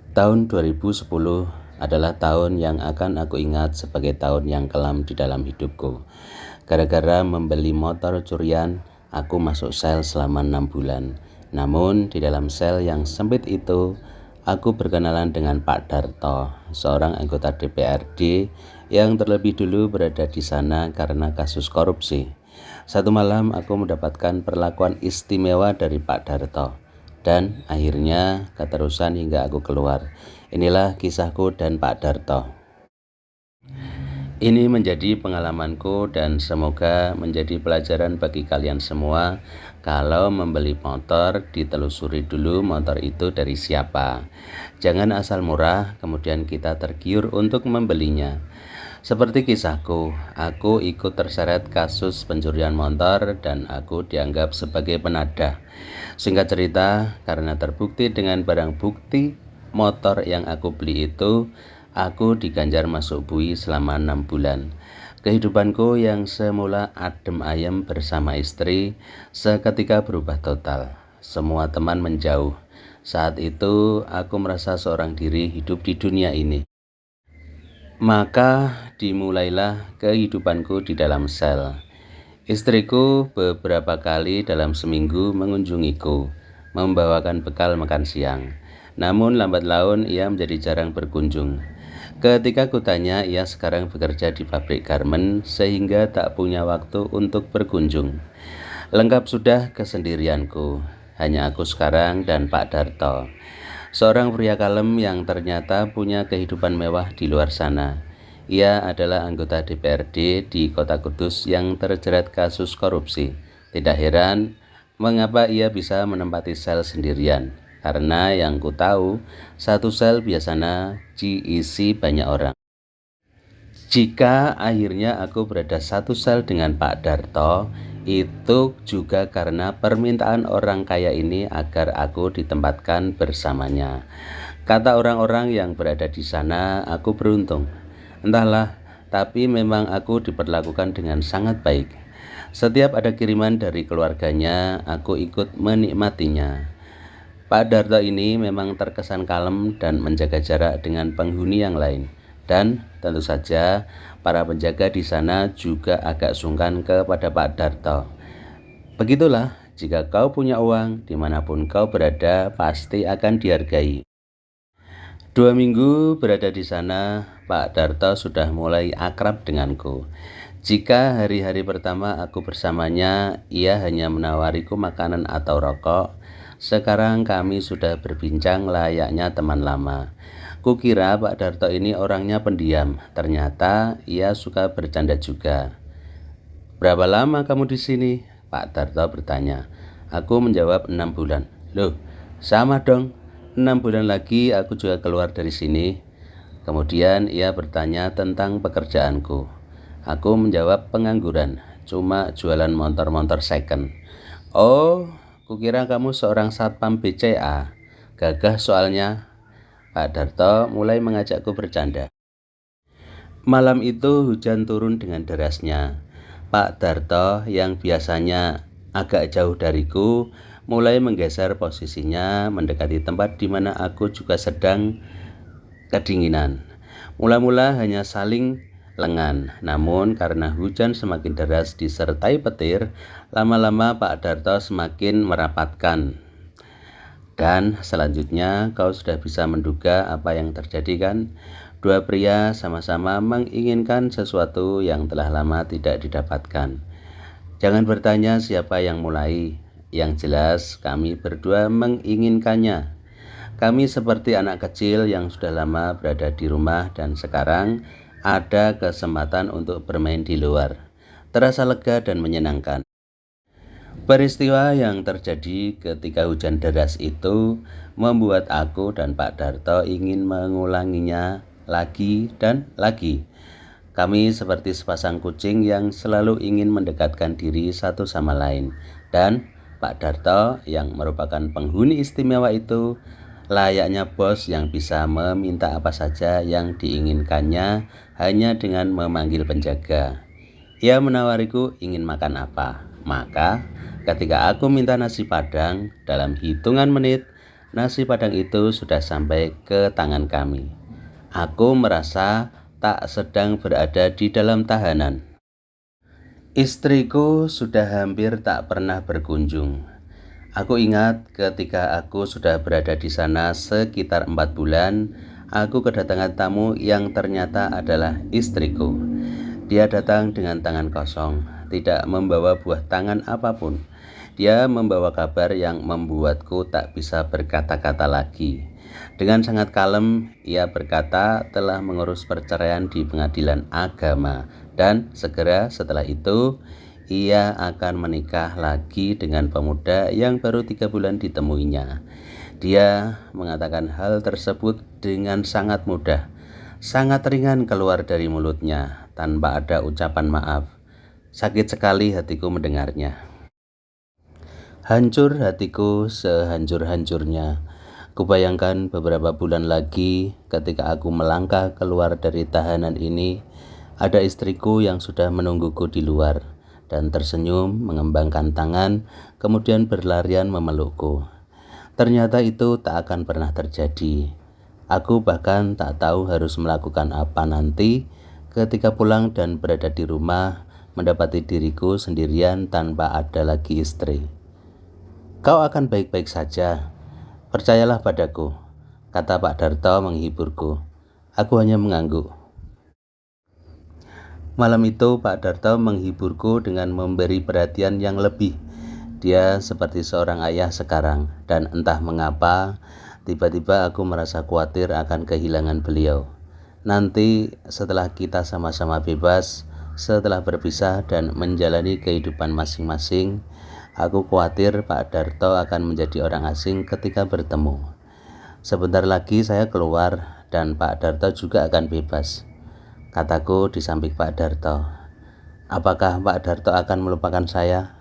Tahun 2010 adalah tahun yang akan aku ingat sebagai tahun yang kelam di dalam hidupku. Gara-gara membeli motor curian, aku masuk sel selama 6 bulan. Namun di dalam sel yang sempit itu, aku berkenalan dengan Pak Darto, seorang anggota DPRD yang terlebih dulu berada di sana karena kasus korupsi. Satu malam aku mendapatkan perlakuan istimewa dari Pak Darto, dan akhirnya keterusan hingga aku keluar. Inilah kisahku dan Pak Darto. Ini menjadi pengalamanku dan semoga menjadi pelajaran bagi kalian semua. Kalau membeli motor, ditelusuri dulu motor itu dari siapa. Jangan asal murah, kemudian kita tergiur untuk membelinya. Seperti kisahku, aku ikut terseret kasus pencurian motor dan aku dianggap sebagai penadah. Singkat cerita, karena terbukti dengan barang bukti motor yang aku beli itu, aku diganjar masuk bui selama 6 bulan. Kehidupanku yang semula adem ayem bersama istri, seketika berubah total. Semua teman menjauh. Saat itu, aku merasa seorang diri hidup di dunia ini. Maka dimulailah kehidupanku di dalam sel. Istriku beberapa kali dalam seminggu mengunjungiku, membawakan bekal makan siang. Namun lambat laun ia menjadi jarang berkunjung. Ketika kutanya, ia sekarang bekerja di pabrik garmen sehingga tak punya waktu untuk berkunjung. Lengkap sudah kesendirianku, hanya aku sekarang dan Pak Darto. Seorang pria kalem yang ternyata punya kehidupan mewah di luar sana. Ia adalah anggota DPRD di Kota Kudus yang terjerat kasus korupsi. Tidak heran mengapa ia bisa menempati sel sendirian. Karena yang ku tahu, satu sel biasanya diisi banyak orang. Jika akhirnya aku berada satu sel dengan Pak Darto, itu juga karena permintaan orang kaya ini agar aku ditempatkan bersamanya. Kata orang-orang yang berada di sana, aku beruntung. Entahlah, tapi memang aku diperlakukan dengan sangat baik. Setiap ada kiriman dari keluarganya, aku ikut menikmatinya. Pak Darto ini memang terkesan kalem dan menjaga jarak dengan penghuni yang lain. Dan tentu saja para penjaga di sana juga agak sungkan kepada Pak Darto. Begitulah, jika kau punya uang, dimanapun kau berada pasti akan dihargai. 2 minggu berada di sana, Pak Darto sudah mulai akrab denganku. Jika hari-hari pertama aku bersamanya, ia hanya menawariku makanan atau rokok. Sekarang kami sudah berbincang layaknya teman lama. Kukira Pak Darto ini orangnya pendiam, ternyata ia suka bercanda juga. Berapa lama kamu di sini? Pak Darto bertanya. Aku menjawab 6 bulan. Loh, sama dong. 6 bulan lagi aku juga keluar dari sini. Kemudian ia bertanya tentang pekerjaanku. Aku menjawab pengangguran, cuma jualan motor-motor second. Oh, kukira kamu seorang satpam BCA. Gagah soalnya. Pak Darto mulai mengajakku bercanda. Malam itu hujan turun dengan derasnya. Pak Darto yang biasanya agak jauh dariku mulai menggeser posisinya mendekati tempat di mana aku juga sedang kedinginan. Mula-mula hanya saling lengan, namun karena hujan semakin deras disertai petir, lama-lama Pak Darto semakin merapatkan. Dan selanjutnya kau sudah bisa menduga apa yang terjadi kan? Dua pria sama-sama menginginkan sesuatu yang telah lama tidak didapatkan. Jangan bertanya siapa yang mulai. Yang jelas kami berdua menginginkannya. Kami seperti anak kecil yang sudah lama berada di rumah dan sekarang ada kesempatan untuk bermain di luar. Terasa lega dan menyenangkan. Peristiwa yang terjadi ketika hujan deras itu membuat aku dan Pak Darto ingin mengulanginya lagi dan lagi. Kami seperti sepasang kucing yang selalu ingin mendekatkan diri satu sama lain. Dan Pak Darto yang merupakan penghuni istimewa itu layaknya bos yang bisa meminta apa saja yang diinginkannya hanya dengan memanggil penjaga. Ia menawariku ingin makan apa. Maka ketika aku minta nasi padang, dalam hitungan menit Nasi Padang itu sudah sampai ke tangan kami. Aku merasa tak sedang berada di dalam tahanan. Istriku sudah hampir tak pernah berkunjung. Aku ingat ketika aku sudah berada di sana sekitar 4 bulan, aku kedatangan tamu yang ternyata adalah istriku. Dia datang dengan tangan kosong, tidak membawa buah tangan apapun. Dia membawa kabar yang membuatku tak bisa berkata-kata lagi. Dengan sangat kalem, ia berkata telah mengurus perceraian di pengadilan agama dan segera setelah itu ia akan menikah lagi dengan pemuda yang baru 3 bulan ditemuinya. Dia mengatakan hal tersebut dengan sangat mudah, sangat ringan keluar dari mulutnya tanpa ada ucapan maaf. Sakit sekali hatiku mendengarnya. Hancur hatiku sehancur-hancurnya. Kubayangkan beberapa bulan lagi ketika aku melangkah keluar dari tahanan ini, ada istriku yang sudah menungguku di luar dan tersenyum mengembangkan tangan, kemudian berlarian memelukku. Ternyata itu tak akan pernah terjadi. Aku bahkan tak tahu harus melakukan apa nanti ketika pulang dan berada di rumah, mendapati diriku sendirian tanpa ada lagi istri. Kau akan baik-baik saja, percayalah padaku, kata Pak Darto menghiburku. Aku hanya mengangguk. Malam itu Pak Darto menghiburku dengan memberi perhatian yang lebih. Dia seperti seorang ayah sekarang, dan entah mengapa tiba-tiba aku merasa khawatir akan kehilangan beliau. Nanti setelah kita sama-sama bebas, setelah berpisah dan menjalani kehidupan masing-masing, aku khawatir Pak Darto akan menjadi orang asing ketika bertemu. Sebentar lagi saya keluar dan Pak Darto juga akan bebas, kataku di samping Pak Darto. Apakah Pak Darto akan melupakan saya?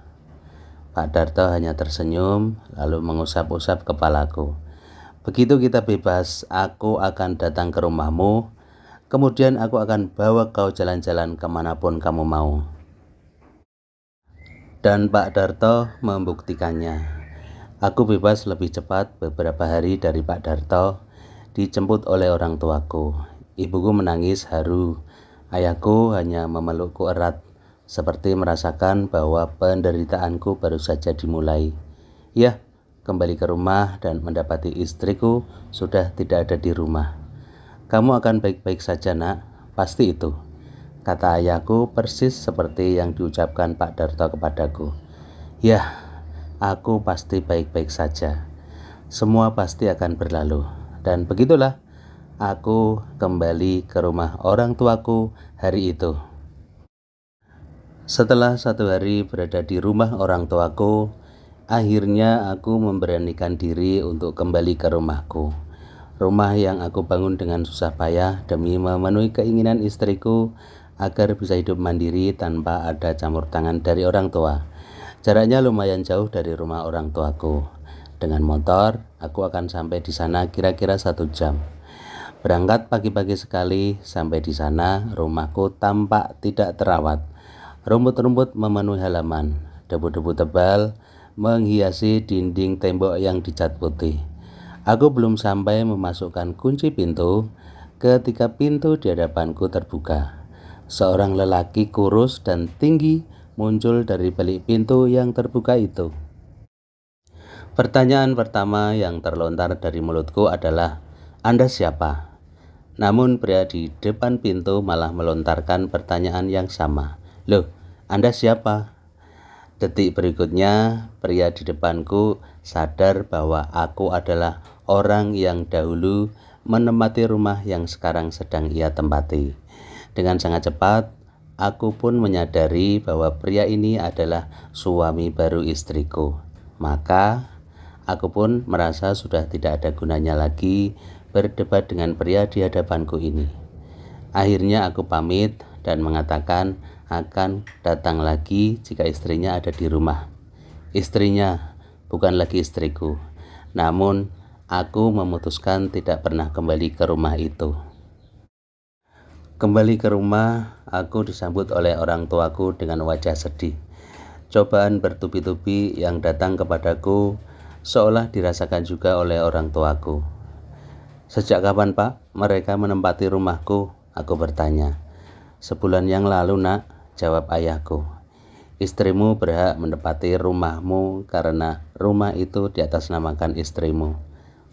Pak Darto hanya tersenyum lalu mengusap-usap kepalaku. Begitu kita bebas, aku akan datang ke rumahmu. Kemudian aku akan bawa kau jalan-jalan kemanapun kamu mau. Dan Pak Darto membuktikannya. Aku bebas lebih cepat beberapa hari dari Pak Darto, dijemput oleh orang tuaku. Ibuku menangis haru. Ayahku hanya memelukku erat, seperti merasakan bahwa penderitaanku baru saja dimulai. Ya, kembali ke rumah dan mendapati istriku sudah tidak ada di rumah. Kamu akan baik-baik saja, nak, pasti itu, kata ayahku persis seperti yang diucapkan Pak Darto kepadaku. Ya, aku pasti baik-baik saja. Semua pasti akan berlalu. Dan begitulah aku kembali ke rumah orang tuaku hari itu. Setelah 1 hari berada di rumah orang tuaku, akhirnya aku memberanikan diri untuk kembali ke rumahku. Rumah yang aku bangun dengan susah payah demi memenuhi keinginan istriku agar bisa hidup mandiri tanpa ada campur tangan dari orang tua. Jaraknya lumayan jauh dari rumah orang tuaku. Dengan motor, aku akan sampai di sana kira-kira 1 jam. Berangkat pagi-pagi sekali, sampai di sana rumahku tampak tidak terawat. Rumput-rumput memenuhi halaman, debu-debu tebal menghiasi dinding tembok yang dicat putih. Aku belum sampai memasukkan kunci pintu ketika pintu di hadapanku terbuka. Seorang lelaki kurus dan tinggi muncul dari balik pintu yang terbuka itu. Pertanyaan pertama yang terlontar dari mulutku adalah, "Anda siapa?" Namun pria di depan pintu malah melontarkan pertanyaan yang sama. "Loh, Anda siapa?" Detik berikutnya, pria di depanku sadar bahwa aku adalah orang yang dahulu menempati rumah yang sekarang sedang ia tempati. Dengan sangat cepat, aku pun menyadari bahwa pria ini adalah suami baru istriku. Maka, aku pun merasa sudah tidak ada gunanya lagi berdebat dengan pria di hadapanku ini. Akhirnya aku pamit dan mengatakan akan datang lagi jika istrinya ada di rumah. Istrinya bukan lagi istriku, namun aku memutuskan tidak pernah kembali ke rumah itu. Kembali ke rumah, aku disambut oleh orang tuaku dengan wajah sedih. Cobaan bertubi-tubi yang datang kepadaku seolah dirasakan juga oleh orang tuaku. "Sejak kapan, Pak, mereka menempati rumahku?" aku bertanya. "Sebulan yang lalu, Nak," jawab ayahku. "Istrimu berhak menempati rumahmu karena rumah itu diatasnamakan istrimu,"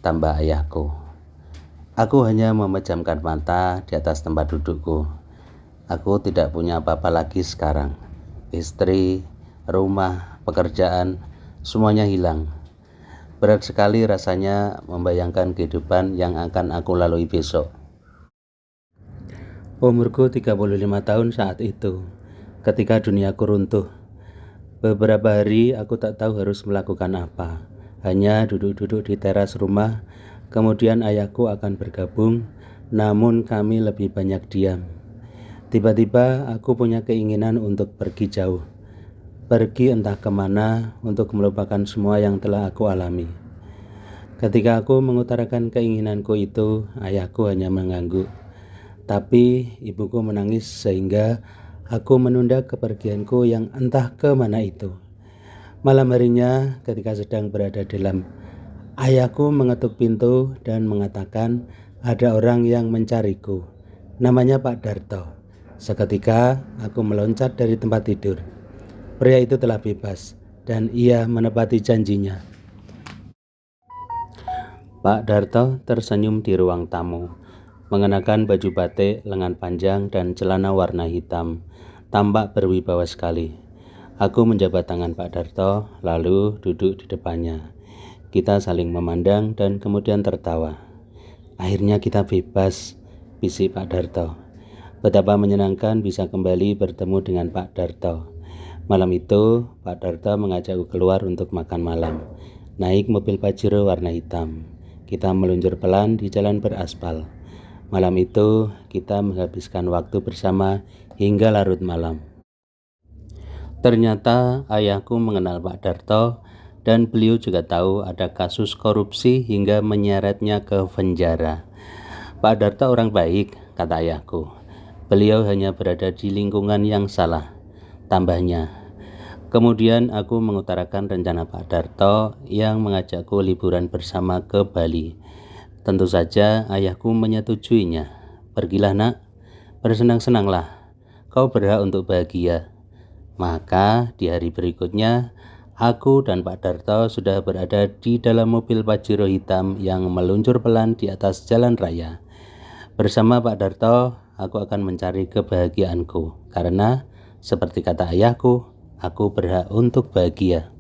tambah ayahku. Aku hanya memejamkan mata di atas tempat dudukku. Aku tidak punya apa-apa lagi sekarang. Istri, rumah, pekerjaan, semuanya hilang. Berat sekali rasanya membayangkan kehidupan yang akan aku lalui besok. Umurku 35 tahun saat itu, ketika duniaku runtuh. Beberapa hari aku tak tahu harus melakukan apa. Hanya duduk-duduk di teras rumah, kemudian ayahku akan bergabung, namun kami lebih banyak diam. Tiba-tiba aku punya keinginan untuk pergi jauh. Pergi entah kemana untuk melupakan semua yang telah aku alami. Ketika aku mengutarakan keinginanku itu, ayahku hanya mengangguk. Tapi ibuku menangis sehingga aku menunda kepergianku yang entah ke mana itu. Malam harinya ketika sedang berada dalam, ayahku mengetuk pintu dan mengatakan ada orang yang mencariku. Namanya Pak Darto. Seketika aku meloncat dari tempat tidur. Pria itu telah bebas dan ia menepati janjinya. Pak Darto tersenyum di ruang tamu, mengenakan baju batik lengan panjang dan celana warna hitam. Tampak berwibawa sekali. Aku menjabat tangan Pak Darto, lalu duduk di depannya. Kita saling memandang dan kemudian tertawa. "Akhirnya kita bebas," bisik Pak Darto. Betapa menyenangkan bisa kembali bertemu dengan Pak Darto. Malam itu, Pak Darto mengajakku keluar untuk makan malam. Naik mobil Pajero warna hitam. Kita meluncur pelan di jalan beraspal. Malam itu, kita menghabiskan waktu bersama hingga larut malam. Ternyata ayahku mengenal Pak Darto dan beliau juga tahu ada kasus korupsi hingga menyeretnya ke penjara. "Pak Darto orang baik," kata ayahku. "Beliau hanya berada di lingkungan yang salah," tambahnya. Kemudian aku mengutarakan rencana Pak Darto yang mengajakku liburan bersama ke Bali. Tentu saja ayahku menyetujuinya. "Pergilah, Nak, bersenang-senanglah. Kau berhak untuk bahagia." Maka di hari berikutnya, aku dan Pak Darto sudah berada di dalam mobil Pajero hitam yang meluncur pelan di atas jalan raya. Bersama Pak Darto, aku akan mencari kebahagiaanku, karena seperti kata ayahku, aku berhak untuk bahagia.